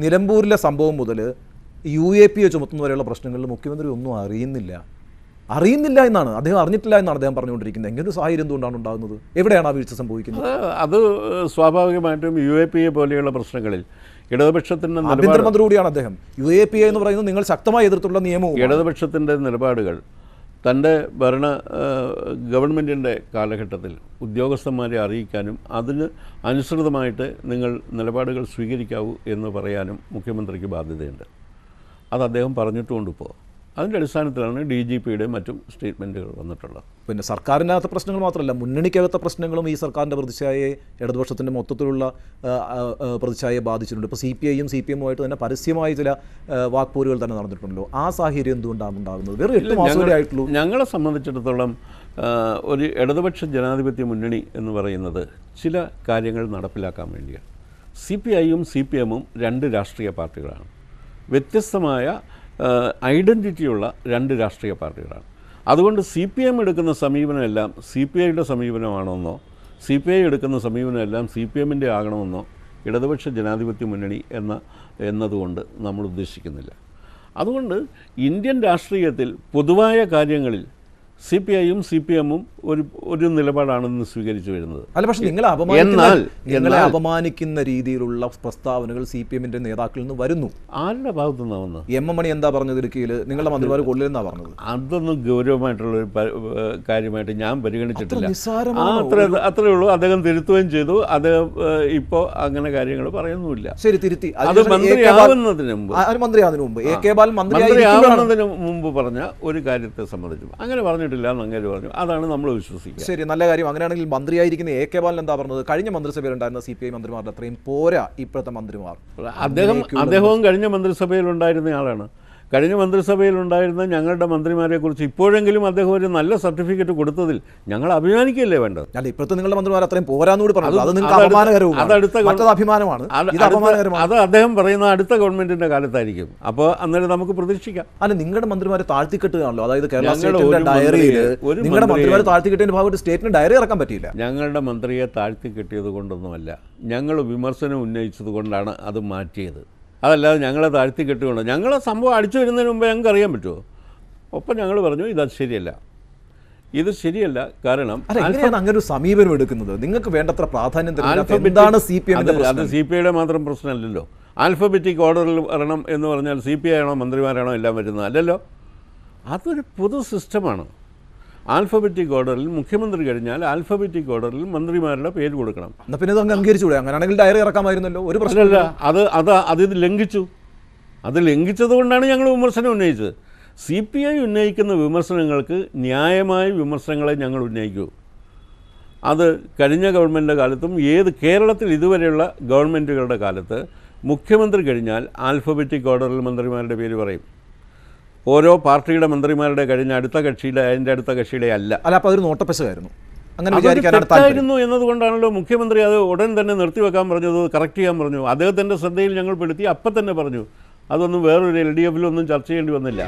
നിലമ്പൂരിലെ സംഭവം മുതൽ UAP ചുമത്തുന്നവരെയുള്ള പ്രശ്നങ്ങളിൽ മുഖ്യമന്ത്രി ഒന്നും അറിയുന്നില്ല എന്നാണ് അദ്ദേഹം അറിഞ്ഞിട്ടില്ല എന്നാണ് അദ്ദേഹം പറഞ്ഞുകൊണ്ടിരിക്കുന്നത്. എങ്ങനെ ഒരു സാഹചര്യം എന്തുകൊണ്ടാണ് ഉണ്ടാകുന്നത്? എവിടെയാണ് ആ വീഴ്ച സംഭവിക്കുന്നത്? അത് സ്വാഭാവികമായിട്ടും UAP പോലെയുള്ള പ്രശ്നങ്ങളിൽ ഇടതുപക്ഷത്തിൻ്റെ ആഭ്യന്തരമന്ത്രി കൂടിയാണ് അദ്ദേഹം. UAP എന്ന് പറയുന്നത് നിങ്ങൾ ശക്തമായി എതിർത്തുള്ള നിയമവും. ഇടതുപക്ഷത്തിൻ്റെ നിലപാടുകൾ തൻ്റെ ഗവൺമെൻറ്റിൻ്റെ കാലഘട്ടത്തിൽ ഉദ്യോഗസ്ഥന്മാരെ അറിയിക്കാനും അതിന് അനുസൃതമായിട്ട് നിങ്ങൾ നിലപാടുകൾ സ്വീകരിക്കാവൂ എന്ന് പറയാനും മുഖ്യമന്ത്രിക്ക് ബാധ്യതയുണ്ട്. അത് അദ്ദേഹം പറഞ്ഞിട്ടുമുണ്ട്. ഇപ്പോൾ അതിൻ്റെ അടിസ്ഥാനത്തിലാണ് DGPയുടെയും മറ്റും സ്റ്റേറ്റ്മെൻറ്റുകൾ വന്നിട്ടുള്ളത്. പിന്നെ സർക്കാരിനകത്തെ പ്രശ്നങ്ങൾ മാത്രമല്ല, മുന്നണിക്കകത്തെ പ്രശ്നങ്ങളും ഈ സർക്കാരിൻ്റെ പ്രതിച്ഛായയെ, ഇടതുപക്ഷത്തിൻ്റെ മൊത്തത്തിലുള്ള പ്രതിച്ഛായയെ ബാധിച്ചിട്ടുണ്ട്. ഇപ്പോൾ CPIയും CPMുമായിട്ട് തന്നെ പരസ്യമായ ചില വാക്പോരുകൾ തന്നെ നടന്നിട്ടുണ്ടല്ലോ. ആ സാഹചര്യം എന്തുകൊണ്ടാണ് ഉണ്ടാകുന്നത്? വേറെ 8 മാസമേ ആയിട്ടുള്ളൂ. ഞങ്ങളെ സംബന്ധിച്ചിടത്തോളം ഒരു ഇടതുപക്ഷ ജനാധിപത്യ മുന്നണി എന്ന് പറയുന്നത് ചില കാര്യങ്ങൾ നടപ്പിലാക്കാൻ വേണ്ടിയാണ്. CPIയും CPMും 2 രാഷ്ട്രീയ പാർട്ടികളാണ്. വ്യത്യസ്തമായ ഐഡൻറ്റിറ്റിയുള്ള 2 രാഷ്ട്രീയ പാർട്ടികളാണ്. അതുകൊണ്ട് CPM എടുക്കുന്ന സമീപനമെല്ലാം CPIയുടെ സമീപനമാണെന്നോ CPI എടുക്കുന്ന സമീപനമെല്ലാം CPMൻ്റെ ആകണമെന്നോ ഇടതുപക്ഷ ജനാധിപത്യ മുന്നണി എന്നതുകൊണ്ട് നമ്മൾ ഉദ്ദേശിക്കുന്നില്ല. അതുകൊണ്ട് ഇന്ത്യൻ രാഷ്ട്രീയത്തിൽ പൊതുവായ കാര്യങ്ങളിൽ CPIയും CPMും ഒരു നിലപാടാണെന്ന് സ്വീകരിച്ചു വരുന്നത്. അല്ല, പക്ഷേ നിങ്ങളെ അപമാനിക്കുന്ന രീതിയിലുള്ള പ്രസ്താവനകൾ CPMൻ്റെ നേതാക്കളിൽ നിന്ന് വരുന്നു. ആരുടെ ഭാഗത്തു നിന്നാണ് വന്നത്? M മണി എന്താ പറഞ്ഞത്? ഇടുക്കിയിൽ നിങ്ങളുടെ മന്ത്രിമാർ കൊള്ളില്ലെന്നാണ് പറഞ്ഞത്. അതൊന്നും ഗൗരവമായിട്ടുള്ളൊരു കാര്യമായിട്ട് ഞാൻ പരിഗണിച്ചിട്ടില്ല. അത്രേ ഉള്ളൂ. അദ്ദേഹം തിരുത്തുകയും ചെയ്തു. അദ്ദേഹം ഇപ്പോൾ അങ്ങനെ കാര്യങ്ങൾ പറയുന്നുമില്ല. ശരി, തിരുത്തി. അത് മന്ത്രിയാവുന്നതിന് മുമ്പ് പറഞ്ഞ ഒരു കാര്യത്തെ സംബന്ധിച്ചു അങ്ങനെ പറഞ്ഞിട്ടില്ല എന്ന് അങ്ങനെ പറഞ്ഞു. അതാണ് നമ്മൾ വിശ്വസിക്കുക. ശരി, നല്ല കാര്യം. അങ്ങനെയാണെങ്കിൽ മന്ത്രിയായിരിക്കുന്ന AK ബാലൻ എന്താ പറഞ്ഞത്? കഴിഞ്ഞ മന്ത്രിസഭയിലുണ്ടായിരുന്ന CPI മന്ത്രിമാരുടെ അത്രയും പോരാ ഇപ്പോഴത്തെ മന്ത്രിമാർ. അദ്ദേഹവും കഴിഞ്ഞ മന്ത്രിസഭയിലുണ്ടായിരുന്ന ആളാണ്. കഴിഞ്ഞ മന്ത്രിസഭയിലുണ്ടായിരുന്ന ഞങ്ങളുടെ മന്ത്രിമാരെക്കുറിച്ച് ഇപ്പോഴെങ്കിലും അദ്ദേഹം ഒരു നല്ല സർട്ടിഫിക്കറ്റ് കൊടുത്തതിൽ ഞങ്ങൾ അഭിമാനിക്കുകയല്ലേ വേണ്ടത്? അല്ല, ഇപ്പോഴത്തെ നിങ്ങളുടെ മന്ത്രിമാർ അത്രയും പോരാന്നുകൂടി പറഞ്ഞു. അത് അദ്ദേഹം പറയുന്ന അടുത്ത ഗവൺമെന്റിന്റെ കാലത്തായിരിക്കും. അപ്പോൾ അന്നേരം നമുക്ക് പ്രതീക്ഷിക്കാം. അല്ല, നിങ്ങളുടെ മന്ത്രിമാരെ താഴ്ത്തിക്കെട്ടുകയാണല്ലോ. അതായത് കേരള സ്റ്റേറ്റിന്റെ ഡയറിയിൽ നിങ്ങളുടെ മന്ത്രിമാരെ താഴ്ത്തിക്കെട്ടിന്റെ ഭാഗത്ത് സ്റ്റേറ്റിന് ഡയറി ഇറക്കാൻ പറ്റിയില്ല. ഞങ്ങളുടെ മന്ത്രിയെ താഴ്ത്തിക്കെട്ടിയത് കൊണ്ടൊന്നുമല്ല, ഞങ്ങൾ വിമർശനം ഉന്നയിച്ചത് കൊണ്ടാണ് അത് മാറ്റിയത്. അതല്ലാതെ ഞങ്ങളെ താഴ്ത്തിക്കെട്ടുകൊണ്ട് ഞങ്ങളെ സംഭവം അടിച്ചു വരുന്നതിന് മുമ്പേ ഞങ്ങൾക്ക് അറിയാൻ പറ്റുമോ? ഒപ്പം ഞങ്ങൾ പറഞ്ഞു ഇത് ശരിയല്ല. കാരണം അങ്ങനെ ഒരു സമീപനം എടുക്കുന്നത് നിങ്ങൾക്ക് വേണ്ടത്ര പ്രാധാന്യം എന്താണ്? അത് CPIയുടെ മാത്രം പ്രശ്നമല്ലല്ലോ. ആൽഫബറ്റിക് ഓർഡറിൽ വരണം എന്ന് പറഞ്ഞാൽ CPI ആണോ മന്ത്രിമാരാണോ എല്ലാം വരുന്നത്? അല്ലല്ലോ. അതൊരു പൊതു സിസ്റ്റമാണ്. ആൽഫബറ്റിക് ഓർഡറിൽ മുഖ്യമന്ത്രി കഴിഞ്ഞാൽ ആൽഫബറ്റിക് ഓർഡറിൽ മന്ത്രിമാരുടെ പേര് കൊടുക്കണം. എന്നാൽ പിന്നെ അത് അംഗീകരിച്ചുകൂടെ? അങ്ങനെയാണെങ്കിൽ ഡയറി ഇറക്കാമായിരുന്നല്ലോ. ഒരു പ്രശ്നമല്ല. അത് ലംഘിച്ചു. അത് ലംഘിച്ചത് കൊണ്ടാണ് ഞങ്ങൾ വിമർശനം ഉന്നയിച്ചത്. CPI ഉന്നയിക്കുന്ന വിമർശനങ്ങൾക്ക് ന്യായമായ വിമർശനങ്ങളെ ഞങ്ങൾ ഉന്നയിക്കൂ. അത് കഴിഞ്ഞ ഗവൺമെൻറ്റിൻ്റെ കാലത്തും കേരളത്തിൽ ഇതുവരെയുള്ള ഗവൺമെൻറ്റുകളുടെ കാലത്ത് മുഖ്യമന്ത്രി കഴിഞ്ഞാൽ ആൽഫബറ്റിക് ഓർഡറിൽ മന്ത്രിമാരുടെ പേര് പറയും. ഓരോ പാർട്ടിയുടെ മന്ത്രിമാരുടെ കഴിഞ്ഞ അടുത്ത കക്ഷിയുടെ അല്ല. അപ്പോൾ അതൊരു നോട്ടപ്പശകായിരുന്നു. അങ്ങനെ തെറ്റായിരുന്നു എന്നതുകൊണ്ടാണല്ലോ മുഖ്യമന്ത്രി അത് ഉടൻ തന്നെ നിർത്തിവെക്കാൻ പറഞ്ഞത്, കറക്റ്റ് ചെയ്യാൻ പറഞ്ഞു. അദ്ദേഹത്തിൻ്റെ ശ്രദ്ധയിൽ ഞങ്ങൾ പെടുത്തി. അപ്പം തന്നെ പറഞ്ഞു. അതൊന്നും വേറൊരു LDFലൊന്നും ചർച്ച ചെയ്യേണ്ടി വന്നില്ല.